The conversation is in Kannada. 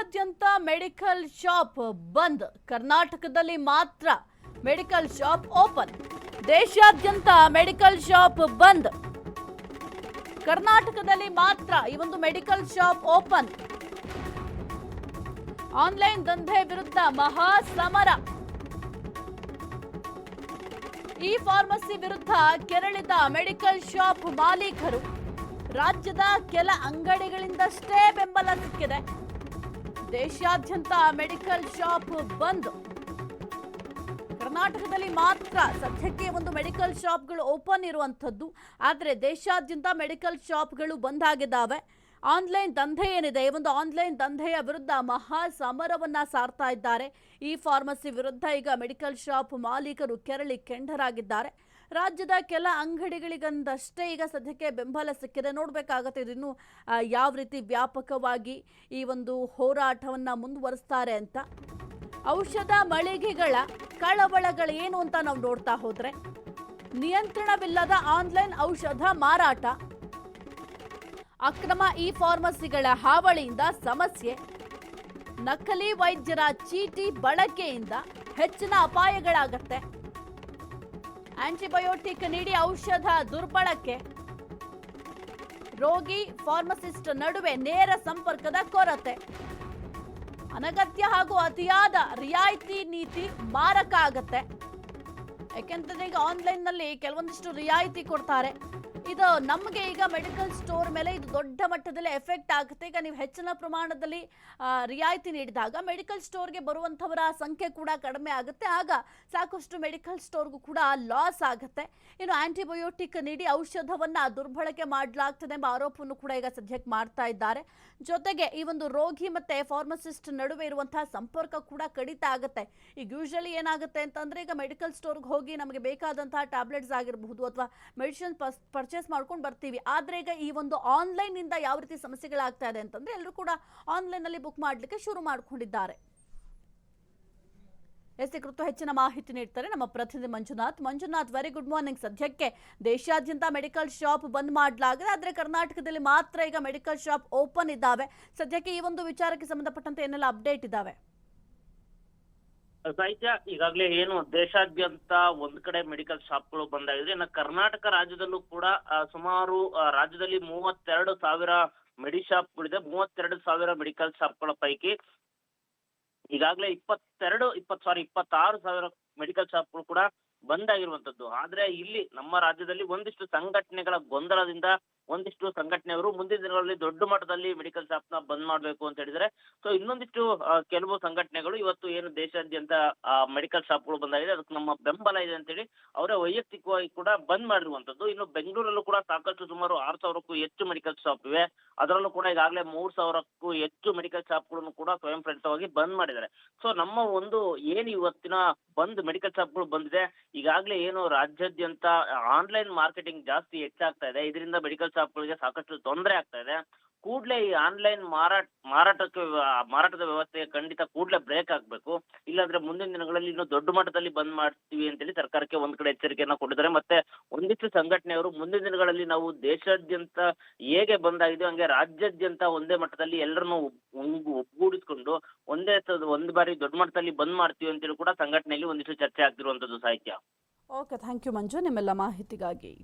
ದೇಶಾದ್ಯಂತ ಮೆಡಿಕಲ್ ಶಾಪ್ ಬಂದ್, ಕರ್ನಾಟಕದಲ್ಲಿ ಮಾತ್ರ ಮೆಡಿಕಲ್ ಶಾಪ್ ಓಪನ್. ದೇಶಾದ್ಯಂತ ಮೆಡಿಕಲ್ ಶಾಪ್ ಬಂದ್, ಕರ್ನಾಟಕದಲ್ಲಿ ಮಾತ್ರ ಈ ಒಂದು ಮೆಡಿಕಲ್ ಶಾಪ್ ಓಪನ್. ಆನ್ಲೈನ್ ದಂಧೆ ವಿರುದ್ಧ ಮಹಾ ಸಮರ. ಈ ಫಾರ್ಮಸಿ ವಿರುದ್ಧ ಕೆರಳಿದ ಮೆಡಿಕಲ್ ಶಾಪ್ ಮಾಲೀಕರು. ರಾಜ್ಯದ ಕೆಲ ಅಂಗಡಿಗಳಿಂದಷ್ಟೇ ಬೆಂಬಲ ಸಿಕ್ಕಿದೆ. ದೇಶಾದ್ಯಂತ ಮೆಡಿಕಲ್ ಶಾಪ್ ಬಂದ್, ಕರ್ನಾಟಕದಲ್ಲಿ ಮಾತ್ರ ಸದ್ಯಕ್ಕೆ ಒಂದು ಮೆಡಿಕಲ್ ಶಾಪ್ಗಳು ಓಪನ್ ಇರುವಂಥದ್ದು. ಆದರೆ ದೇಶಾದ್ಯಂತ ಮೆಡಿಕಲ್ ಶಾಪ್ಗಳು ಬಂದ್ ಆಗಿದ್ದಾವೆ. ಆನ್ಲೈನ್ ದಂಧೆ ಏನಿದೆ, ಈ ಒಂದು ಆನ್ಲೈನ್ ದಂಧೆಯ ವಿರುದ್ಧ ಮಹಾ ಸಮರವನ್ನ ಸಾರ್ತಾ ಇದ್ದಾರೆ. ಈ ಫಾರ್ಮಸಿ ವಿರುದ್ಧ ಈಗ ಮೆಡಿಕಲ್ ಶಾಪ್ ಮಾಲೀಕರು ಕೆರಳಿ ಕೆಂಡರಾಗಿದ್ದಾರೆ. ರಾಜ್ಯದ ಕೆಲ ಅಂಗಡಿಗಳಿಗಂದಷ್ಟೇ ಈಗ ಸದ್ಯಕ್ಕೆ ಬೆಂಬಲ ಸಿಕ್ಕಿದೆ. ನೋಡಬೇಕಾಗತ್ತೆ ಇದನ್ನು ಯಾವ ರೀತಿ ವ್ಯಾಪಕವಾಗಿ ಈ ಒಂದು ಹೋರಾಟವನ್ನ ಮುಂದುವರಿಸ್ತಾರೆ ಅಂತ. ಔಷಧ ಮಳಿಗೆಗಳ ಕಳವಳಗಳೇನು ಅಂತ ನಾವು ನೋಡ್ತಾ ಹೋದ್ರೆ, ನಿಯಂತ್ರಣವಿಲ್ಲದ ಆನ್ಲೈನ್ ಔಷಧ ಮಾರಾಟ, ಅಕ್ರಮ ಇ ಫಾರ್ಮಸಿಗಳ ಹಾವಳಿಯಿಂದ ಸಮಸ್ಯೆ, ನಕಲಿ ವೈದ್ಯರ ಚೀಟಿ ಬಳಕೆಯಿಂದ ಹೆಚ್ಚಿನ ಅಪಾಯಗಳಾಗತ್ತೆ, ಆಂಟಿಬಯೋಟಿಕ್ ನೀಡಿ ಔಷಧ ದುರ್ಬಳಕೆ, ರೋಗಿ ಫಾರ್ಮಸಿಸ್ಟ್ ನಡುವೆ ನೇರ ಸಂಪರ್ಕದ ಕೊರತೆ, ಅನಗತ್ಯ ಹಾಗೂ ಅತಿಯಾದ ರಿಯಾಯಿತಿ ನೀತಿ ಮಾರಕ ಆಗತ್ತೆ. ಯಾಕೆಂತಂದ್ರೆ ಈಗ ಆನ್ಲೈನ್ ನಲ್ಲಿ ಕೆಲವೊಂದಿಷ್ಟು ರಿಯಾಯಿತಿ ಕೊಡ್ತಾರೆ. ಇದು ನಮಗೆ ಈಗ ಮೆಡಿಕಲ್ ಸ್ಟೋರ್ ಮೇಲೆ ಇದು ದೊಡ್ಡ ಮಟ್ಟದಲ್ಲಿ ಎಫೆಕ್ಟ್ ಆಗುತ್ತೆ. ಈಗ ನೀವು ಹೆಚ್ಚಿನ ಪ್ರಮಾಣದಲ್ಲಿ ರಿಯಾಯಿತಿ ನೀಡಿದಾಗ ಮೆಡಿಕಲ್ ಸ್ಟೋರ್ಗೆ ಬರುವಂಥವರ ಸಂಖ್ಯೆ ಕೂಡ ಕಡಿಮೆ ಆಗುತ್ತೆ. ಆಗ ಸಾಕಷ್ಟು ಮೆಡಿಕಲ್ ಸ್ಟೋರ್ಗೂ ಕೂಡ ಲಾಸ್ ಆಗುತ್ತೆ. ಇನ್ನು ಆಂಟಿಬಯೋಟಿಕ್ ನೀಡಿ ಔಷಧವನ್ನ ದುರ್ಬಳಕೆ ಮಾಡಲಾಗ್ತದೆ ಎಂಬ ಆರೋಪವನ್ನು ಕೂಡ ಈಗ ಸದ್ಯಕ್ಕೆ ಮಾಡ್ತಾ ಇದ್ದಾರೆ. ಜೊತೆಗೆ ಈ ಒಂದು ರೋಗಿ ಮತ್ತೆ ಫಾರ್ಮಸಿಸ್ಟ್ ನಡುವೆ ಇರುವಂತಹ ಸಂಪರ್ಕ ಕೂಡ ಕಡಿತ ಆಗುತ್ತೆ. ಈಗ ಯೂಶಲಿ ಏನಾಗುತ್ತೆ ಅಂತಂದ್ರೆ, ಈಗ ಮೆಡಿಕಲ್ ಸ್ಟೋರ್ಗೆ ಹೋಗಿ ನಮಗೆ ಬೇಕಾದಂತಹ ಟ್ಯಾಬ್ಲೆಟ್ಸ್ ಆಗಿರಬಹುದು ಅಥವಾ ಮೆಡಿಸಿನ್ ಪರ್ಚೇಸ್ ಮಾಡ್ಕೊಂಡು ಬರ್ತೀವಿ. ಆದ್ರೆ ಈಗ ಈ ಒಂದು ಆನ್ಲೈನ್ ಇಂದ ಯಾವ ರೀತಿ ಸಮಸ್ಯೆಗಳಾಗ್ತಾ ಇದೆ ಅಂತಂದ್ರೆ, ಎಲ್ಲರೂ ಕೂಡ ಆನ್ಲೈನ್ ಅಲ್ಲಿ ಬುಕ್ ಮಾಡ್ಲಿಕ್ಕೆ ಶುರು ಮಾಡ್ಕೊಂಡಿದ್ದಾರೆ. ಎಸ್ ಕುರಿತು ಹೆಚ್ಚಿನ ಮಾಹಿತಿ ನೀಡ್ತಾರೆ ನಮ್ಮ ಪ್ರತಿನಿಧಿ ಮಂಜುನಾಥ್, ವೆರಿ ಗುಡ್ ಮಾರ್ನಿಂಗ್. ಸದ್ಯಕ್ಕೆ ದೇಶಾದ್ಯಂತ ಮೆಡಿಕಲ್ ಶಾಪ್ ಬಂದ್ ಮಾಡಲಾಗಿದೆ, ಆದ್ರೆ ಕರ್ನಾಟಕದಲ್ಲಿ ಮಾತ್ರ ಈಗ ಮೆಡಿಕಲ್ ಶಾಪ್ ಓಪನ್ ಇದ್ದಾವೆ. ಸದ್ಯಕ್ಕೆ ಈ ಒಂದು ವಿಚಾರಕ್ಕೆ ಸಂಬಂಧಪಟ್ಟಂತೆ ಏನೆಲ್ಲ ಅಪ್ಡೇಟ್ ಇದಾವೆ? ಸಾಹಿತ್ಯ, ಈಗಾಗಲೇ ಏನು ದೇಶಾದ್ಯಂತ ಒಂದ್ ಕಡೆ ಮೆಡಿಕಲ್ ಶಾಪ್ಗಳು ಬಂದಾಗಿದೆ. ಇನ್ನು ಕರ್ನಾಟಕ ರಾಜ್ಯದಲ್ಲೂ ಕೂಡ ಸುಮಾರು ರಾಜ್ಯದಲ್ಲಿ 32,000 ಮೆಡಿಶಾಪ್ಗಳಿದೆ. 32,000 ಮೆಡಿಕಲ್ ಶಾಪ್ಗಳ ಪೈಕಿ ಈಗಾಗಲೇ 26,000 ಮೆಡಿಕಲ್ ಶಾಪ್ಗಳು ಕೂಡ ಬಂದಾಗಿರುವಂತದ್ದು. ಆದ್ರೆ ಇಲ್ಲಿ ನಮ್ಮ ರಾಜ್ಯದಲ್ಲಿ ಒಂದಿಷ್ಟು ಸಂಘಟನೆಗಳ ಗೊಂದಲದಿಂದ ಒಂದಿಷ್ಟು ಸಂಘಟನೆಯವರು ಮುಂದಿನ ದಿನಗಳಲ್ಲಿ ದೊಡ್ಡ ಮಟ್ಟದಲ್ಲಿ ಮೆಡಿಕಲ್ ಶಾಪ್ ನ ಬಂದ್ ಮಾಡ್ಬೇಕು ಅಂತ ಹೇಳಿದ್ರೆ, ಸೊ ಇನ್ನೊಂದಿಷ್ಟು ಕೆಲವು ಸಂಘಟನೆಗಳು ಇವತ್ತು ಏನು ದೇಶಾದ್ಯಂತ ಮೆಡಿಕಲ್ ಶಾಪ್ಗಳು ಬಂದಾಗಿದೆ, ಅದಕ್ಕೆ ನಮ್ಮ ಬೆಂಬಲ ಇದೆ ಅಂತೇಳಿ ಅವರೇ ವೈಯಕ್ತಿಕವಾಗಿ ಕೂಡ ಬಂದ್ ಮಾಡಿರುವಂತದ್ದು. ಇನ್ನು ಬೆಂಗಳೂರಲ್ಲೂ ಕೂಡ ಸಾಕಷ್ಟು ಸುಮಾರು 6,000ಕ್ಕೂ ಹೆಚ್ಚು ಮೆಡಿಕಲ್ ಶಾಪ್ ಇವೆ. ಅದರಲ್ಲೂ ಕೂಡ ಈಗಾಗಲೇ 3,000ಕ್ಕೂ ಹೆಚ್ಚು ಮೆಡಿಕಲ್ ಶಾಪ್ಗಳನ್ನು ಕೂಡ ಸ್ವಯಂ ಪ್ರೇರಿತವಾಗಿ ಬಂದ್ ಮಾಡಿದ್ದಾರೆ. ಸೊ ನಮ್ಮ ಒಂದು ಏನು ಇವತ್ತಿನ ಬಂದ್ ಮೆಡಿಕಲ್ ಶಾಪ್ಗಳು ಬಂದಿದೆ, ಈಗಾಗಲೇ ಏನು ರಾಜ್ಯಾದ್ಯಂತ ಆನ್ಲೈನ್ ಮಾರ್ಕೆಟಿಂಗ್ ಜಾಸ್ತಿ ಹೆಚ್ಚಾಗ್ತಾ ಇದೆ. ಇದರಿಂದ ಮೆಡಿಕಲ್ ಶಾಪ್ಗಳಿಗೆ ಸಾಕಷ್ಟು ತೊಂದರೆ ಆಗ್ತಾ ಇದೆ. ಕೂಡಲೇ ಈ ಆನ್ಲೈನ್ ಮಾರಾಟದ ವ್ಯವಸ್ಥೆಗೆ ಖಂಡಿತ ಕೂಡಲೇ ಬ್ರೇಕ್ ಆಗ್ಬೇಕು. ಇಲ್ಲಾಂದ್ರೆ ಮುಂದಿನ ದಿನಗಳಲ್ಲಿ ಇನ್ನು ದೊಡ್ಡ ಮಟ್ಟದಲ್ಲಿ ಬಂದ್ ಮಾಡ್ತೀವಿ ಅಂತೇಳಿ ಸರ್ಕಾರಕ್ಕೆ ಒಂದ್ ಕಡೆ ಎಚ್ಚರಿಕೆಯನ್ನ ಕೊಟ್ಟಿದ್ದಾರೆ. ಮತ್ತೆ ಒಂದಿಷ್ಟು ಸಂಘಟನೆಯವರು ಮುಂದಿನ ದಿನಗಳಲ್ಲಿ ನಾವು ದೇಶಾದ್ಯಂತ ಹೇಗೆ ಬಂದಾಗಿದೆಯೋ ಹಂಗೆ ರಾಜ್ಯಾದ್ಯಂತ ಒಂದೇ ಮಟ್ಟದಲ್ಲಿ ಎಲ್ಲರನ್ನು ಒಗ್ಗೂಡಿಸ್ಕೊಂಡು ಒಂದ್ ಬಾರಿ ದೊಡ್ಡ ಮಟ್ಟದಲ್ಲಿ ಬಂದ್ ಮಾಡ್ತೀವಿ ಅಂತೇಳಿ ಕೂಡ ಸಂಘಟನೆಯಲ್ಲಿ ಒಂದಿಷ್ಟು ಚರ್ಚೆ ಆಗ್ತಿರುವಂತದ್ದು. ಸಾಹಿತ್ಯ. ಓಕೆ, ಥ್ಯಾಂಕ್ ಯು ಮಂಜು, ನಿಮ್ಮೆಲ್ಲ ಮಾಹಿತಿಗಾಗಿ.